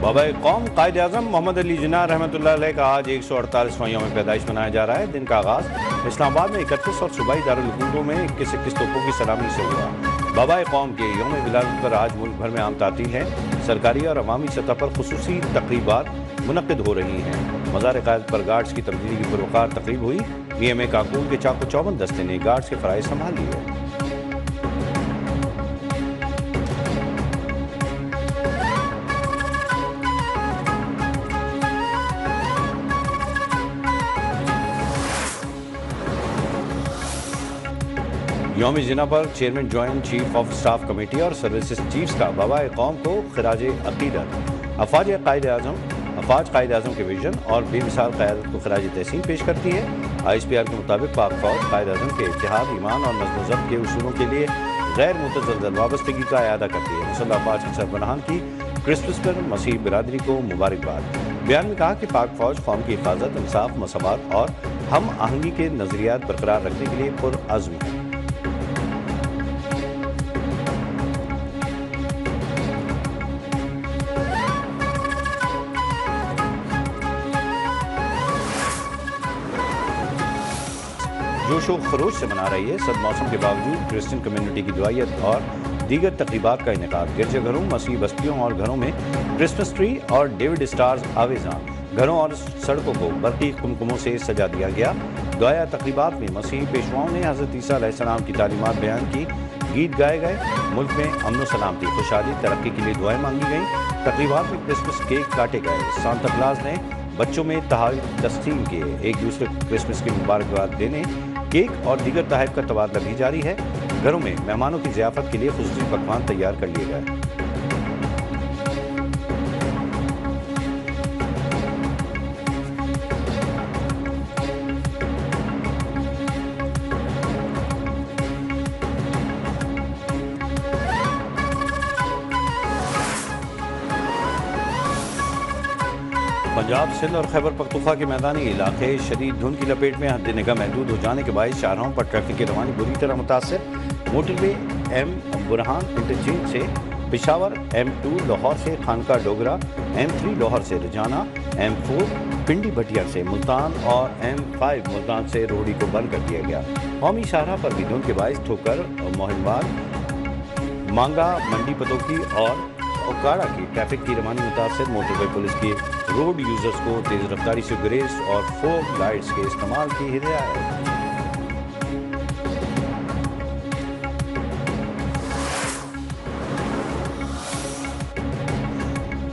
बाबा कौम कायद आज़म मोहम्मद अली जिन्ना रहमतुल्लाह अलैह का आज 148वां यौम पैदाइश मनाया जा रहा है। दिन का आगाज़ इस्लामाबाद में 31 और सूबाई दारुल हुकूमतों में 21 तोपों की सलामी से हुआ। बाबा कौम के यौम विलादत पर आज मुल्क भर में आम तातील हैं। सरकारी और अवामी सतह पर खुसूसी तकरीबात मुनक्किद हो रही हैं। मज़ार क़ायद पर गार्ड्स की तब्दीली की पुरवकार तकरीब हुई। BMA काकूल के चाको चौबंद दस्ते ने गार्ड्स के फ़राइज़ संभाल लिए। यौम जिन्ना पर chairman joint chief of staff committee और सर्विसेज चीफ्स का बाबा कौम को खिराज अकीदत अफवाज कायद आज़म के विजन और बेमिसाल क़यादत को खिराज तहसीन पेश करती है। ISPR के मुताबिक पाक फौज कायद आज़म के इत्तेहाद, ईमान और नज़्म व ज़ब्त के उसूलों के लिए गैर मुतज़लज़ल वाबस्तगी का अयादा करती है। मुसल्लह अफवाज के सरबराहान की क्रिसमस पर मसीह बिरादरी को मुबारकबाद। बयान में कहा कि पाक फौज कौम की हिफाजत, इंसाफ, मसवात और हम आहंगी के नज़रियात बरकरार रखने के लिए पुरअज़्म है। जोश व खरोश से मना रही है। सद मौसम के बावजूद क्रिश्चियन कम्युनिटी की दुआयत और दीगर तकरीबात का इनेकाद। गिरजाघरों, मसीह बस्तियों और घरों में क्रिसमस ट्री और डेविड स्टार्स आवेज़ां। घरों और सड़कों को बरक़ी कुमकुमों से सजा दिया गया। दुआया तकरीबात में मसीही पेशवाओं ने हज़रत ईसा अलैहिस्सलाम की तालीमात बयान की, गीत गाए गए। मुल्क में अमन व सलामती, खुशहाली, तरक्की के लिए दुआएं मांगी गईं। तकरीबात में क्रिसमस केक काटे गए। सांता क्लॉज ने बच्चों में तोहफ़े तक़सीम किए। एक दूसरे को क्रिसमस की मुबारकबाद देने, केक और दीगर तोहफ़ का तबादला भी जारी है। घरों में मेहमानों की ज़ियाफ़त के लिए ख़ुसूसी पकवान तैयार कर लिए गए। पंजाब, सिंध और खैबर पख्तूनख्वा के मैदानी इलाके शदीद धुंध की लपेट में हद निगाह महदूद हो जाने के बायस शाहराहों पर ट्रैफिक की रवानी बुरी तरह मुतासर। मोटरवे M बुरहान इंटरचेंज से पेशावर, M2 लाहौर से खानका डोगरा, M3 लाहौर से रजाना, M4 पिंडी भटिया से मुल्तान और M5 मुल्तान से रोहड़ी को बंद कर दिया गया। कौमी शाहराह पर भी धुंध के बायस ठोकर, मोहिनबाग, मांगा, मंडी पतोकी और ओकाड़ा की ट्रैफिक की रवानी मुतासर। मोटरवे पुलिस की रोड यूजर्स को तेज रफ्तारी से गुरेज और फोग लाइट्स के इस्तेमाल की हिदायत।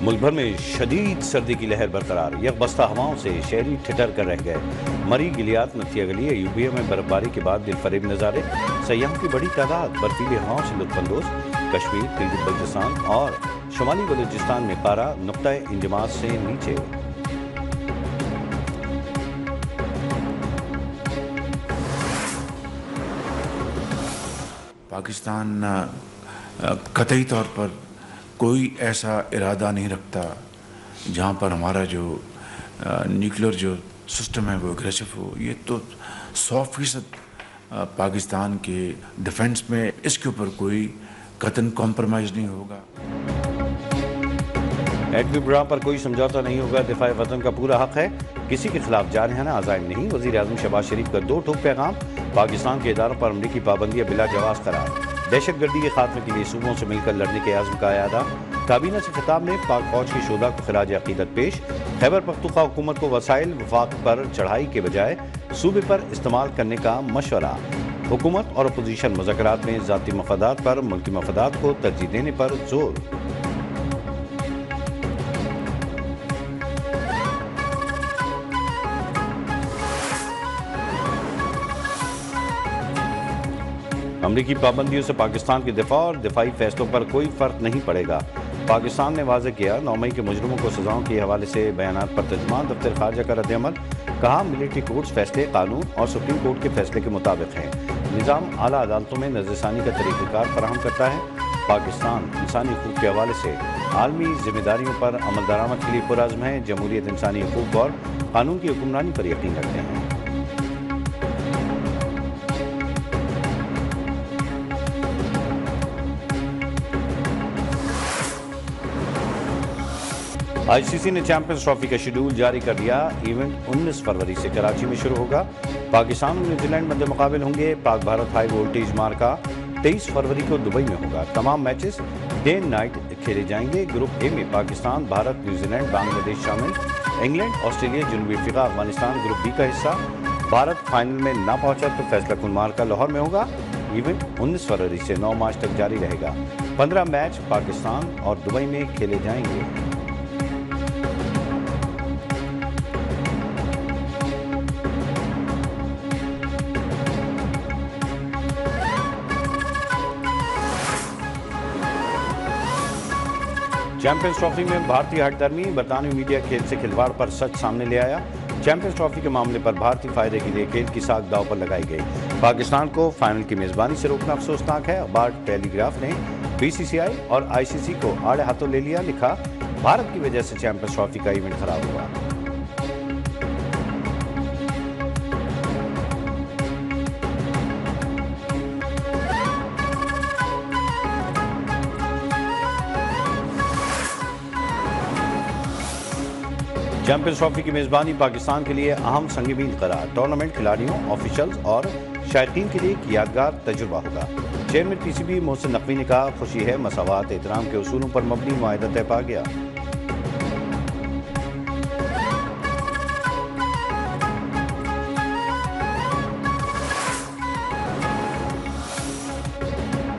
मुल्क भर में शदीद सर्दी की लहर बरकरार। यकबस्ता हवाओं से शहरी ठिठर कर रह गए। मरी, गिलियात, नथिया गली, यूबिया में बर्फबारी के बाद दिलफरेब नज़ारे। सयाहों की बड़ी तादाद बर्फीली हवाओं से लुत्फानंदोज। कश्मीर, गिलगित बल्तिस्तान और शुमाली बलूचिस्तान में पारा नुक्ता इंजमात से नीचे। पाकिस्तान कतई तौर पर कोई ऐसा इरादा नहीं रखता जहाँ पर हमारा जो न्यूक्लियर जो सिस्टम है वो एग्रेसिव हो। ये तो 100% पाकिस्तान के डिफेंस में, इसके ऊपर कोई कतन कॉम्प्रोमाइज़ नहीं होगा। एटमी प्रोग्राम पर कोई समझौता नहीं होगा। दिफाए वतन का पूरा हक है, किसी के खिलाफ जारहाना अज़ाइम नहीं। वज़ीर आज़म शहबाज शरीफ का 2 ठोक पैगाम। पाकिस्तान के इदारों पर अमरीकी पाबंदियाँ बिला जवाज़ करार। दहशत गर्दी के खात्मे के लिए सूबों से मिलकर लड़ने के आज़म का अयादा। काबीना से खिताब में पाक फौज की शोधा को खिराज अकीदत पेश। खैबर पख्तूनख्वा हुकूमत को वसाइल वफाक पर चढ़ाई के बजाय सूबे पर इस्तेमाल करने का मशवरा। हुकूमत और अपोजिशन मुज़ाकरात में ज़ाती मफादात पर मुल्की मफादात को तरजीह देने पर जोर। अमरीकी पाबंदियों से पाकिस्तान के दिफा और दिफाई फैसलों पर कोई फ़र्क नहीं पड़ेगा। पाकिस्तान ने वाज़ेह किया, 9 मई के मुजरिमों को सज़ाओं के हवाले से बयानात पर तर्जुमान दफ्तर ख़ारजा का रद्द-ए-अमल। कहा, मिलिट्री कोर्ट्स फैसले कानून और सुप्रीम कोर्ट के फैसले के मुताबिक हैं। निज़ाम आला अदालतों में नज़रसानी का तरीक़ाकार फराहम करता है। पाकिस्तान इंसानी हकूक़ के हवाले से आलमी ज़िम्मेदारियों पर अमल दरामद के लिए पुरअज़्म है। जमहूरियत, इंसानी हकूक़ और कानून की हुक्मरानी पर यकीन रखते हैं। ICC ने चैंपियंस ट्रॉफी का शेड्यूल जारी कर दिया। इवेंट 19 फरवरी से कराची में शुरू होगा। पाकिस्तान और न्यूजीलैंड मध्य मुकाबले होंगे। पाक भारत हाई वोल्टेज मार्का 23 फरवरी को दुबई में होगा। तमाम मैचेस डे एंड नाइट खेले जाएंगे। ग्रुप ए में पाकिस्तान, भारत, न्यूजीलैंड, बांग्लादेश शामिल। इंग्लैंड, ऑस्ट्रेलिया, जनूबी अफ्रीका, अफगानिस्तान ग्रुप बी का हिस्सा। भारत फाइनल में ना पहुंचा तो फैसला कुल मार्का लाहौर में होगा। इवेंट 19 फरवरी से 9 मार्च तक जारी रहेगा। 15 मैच पाकिस्तान और दुबई में खेले जाएंगे। चैंपियंस ट्रॉफी में भारतीय हठधर्मी बरतानवी मीडिया खेल से खिलवाड़ पर सच सामने ले आया। चैंपियंस ट्रॉफी के मामले पर भारतीय फायदे के लिए खेल की साख दांव पर लगाई गई। पाकिस्तान को फाइनल की मेजबानी से रोकना अफसोसनाक है। अखबार टेलीग्राफ ने BCCI और ICC को आड़े हाथों ले लिया। लिखा, भारत की वजह से चैंपियंस ट्रॉफी का इवेंट खराब हुआ। चैंपियंस ट्रॉफी की मेजबानी पाकिस्तान के लिए अहम संगीन करार। टूर्नामेंट खिलाड़ियों, ऑफिशियल्स और शायकीन के लिए एक यादगार तजुर्बा होगा। चेयरमैन PCB मोहसिन नकवी ने कहा, खुशी है मसावात एहतराम के उसूलों पर मबनी मुआहदा तय पा गया।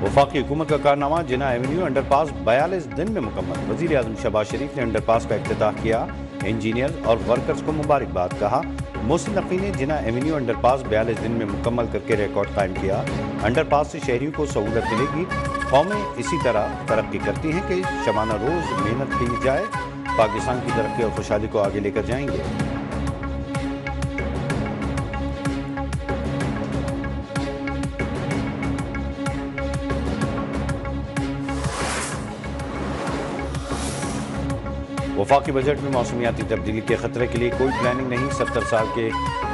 वफाकी हुकूमत का कारनामा जिना एवेन्यू अंडरपास 42 दिन में मुकम्मल। वज़ीर आज़म शहबाज शरीफ ने अंडरपास का इफ्तिताह किया। इंजीनियर और वर्कर्स को मुबारकबाद कहा। मोहसिन नकवी ने जिना एवेन्यू अंडरपास 42 दिन में मुकम्मल करके रिकॉर्ड कायम किया। अंडरपास से शहरियों को सहूलत मिलेगी। कौमें इसी तरह तरक्की करती हैं कि शबाना रोज़ मेहनत की जाए। पाकिस्तान की तरक्की और खुशहाली को आगे लेकर जाएंगे। वफाकी बजट में मौसमियाती तब्दीली के खतरे के लिए कोई प्लानिंग नहीं। 70 साल के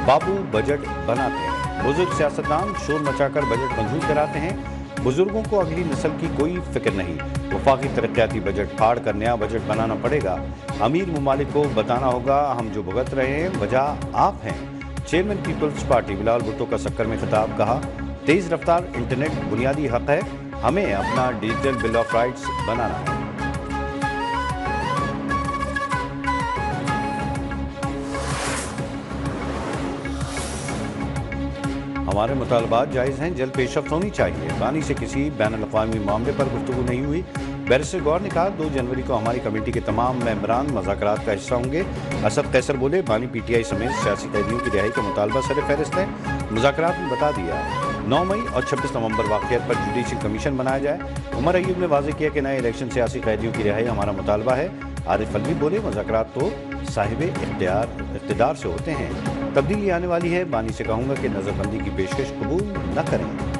बाबू बजट बनाते हैं। बुजुर्ग सियासतदान शोर मचाकर बजट मंजूर कराते हैं। बुजुर्गों को अगली नस्ल की कोई फिक्र नहीं। वफाकी तरक्याती बजट फाड़ कर नया बजट बनाना पड़ेगा। अमीर ममालिक को बताना होगा, हम जो भुगत रहे हैं वजह आप हैं। Chairman peoples party Bilawal Bhutto का सक्कर में खिताब। कहा, तेज रफ्तार इंटरनेट बुनियादी हक है। हमें अपना डिजिटल बिल ऑफ राइट्स बनाना है। हमारे मुतालबात जायज़ हैं, जल्द पेशरफ्त होनी चाहिए। बानी से किसी बैनुल-अक़वामी मामले पर गुफ्तगू नहीं हुई। बैरिस्टर गौर ने कहा, 2 जनवरी को हमारी कमेटी के तमाम मेंबरान मुज़ाकरात का हिस्सा होंगे। असद कैसर बोले, बानी PTI समेत सियासी कैदियों की रिहाई का मुतालबा सर फहरिस्त है। मुज़ाकरात में बता दिया 9 मई और 26 नवंबर वाक़ियत पर जुडिशल कमीशन बनाया जाए। उमर अयूब ने वाज़ेह किया कि नए इलेक्शन सियासी कैदियों की रिहाई हमारा मुतालबा है। आरिफ अलवी बोले, मुज़ाकरात तो साहिब इख्तियार से होते हैं। तब्दीली आने वाली है। बानी से कहूँगा कि नज़रबंदी की पेशकश कबूल न करें।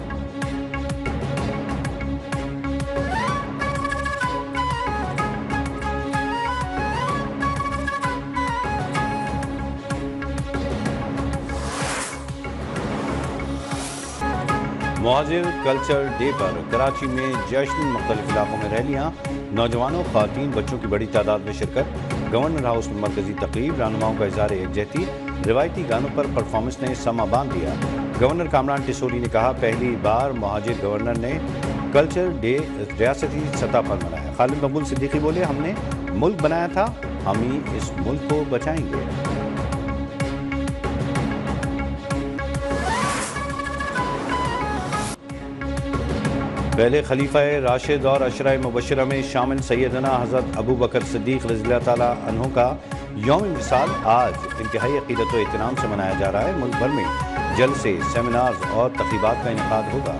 मुहाजिर कल्चर डे पर कराची में जश्न, मुख्तलिफ इलाकों में रैलियाँ, नौजवानों, ख़वातीन, बच्चों की बड़ी तादाद में शिरकत। गवर्नर हाउस में मरकजी तकरीब, रहनुमाओं का इज़हार यकजहती। रिवायती गानों पर परफॉर्मेंस ने समा बांध दिया। गवर्नर कामरान टिसोरी ने कहा, पहली बार मुहाजिर गवर्नर ने कल्चर डे रियासती सतह पर मनाया। खालिद मकबूल सिद्दीकी बोले, हमने मुल्क बनाया था, हम ही इस मुल्क को बचाएंगे। पहले खलीफा राशिद और अशरा मुबशरा में शामिल सैयदना हज़रत अबू बकर सिद्दीक़ रज़ियल्लाहु ताला अन्हु का यौम विसाल आज इंतहाई अक़ीदत व एहतराम से मनाया जा रहा है। मुल्क भर में जलसे, सेमिनार्स और तक़रीबात का इनेकाद होगा।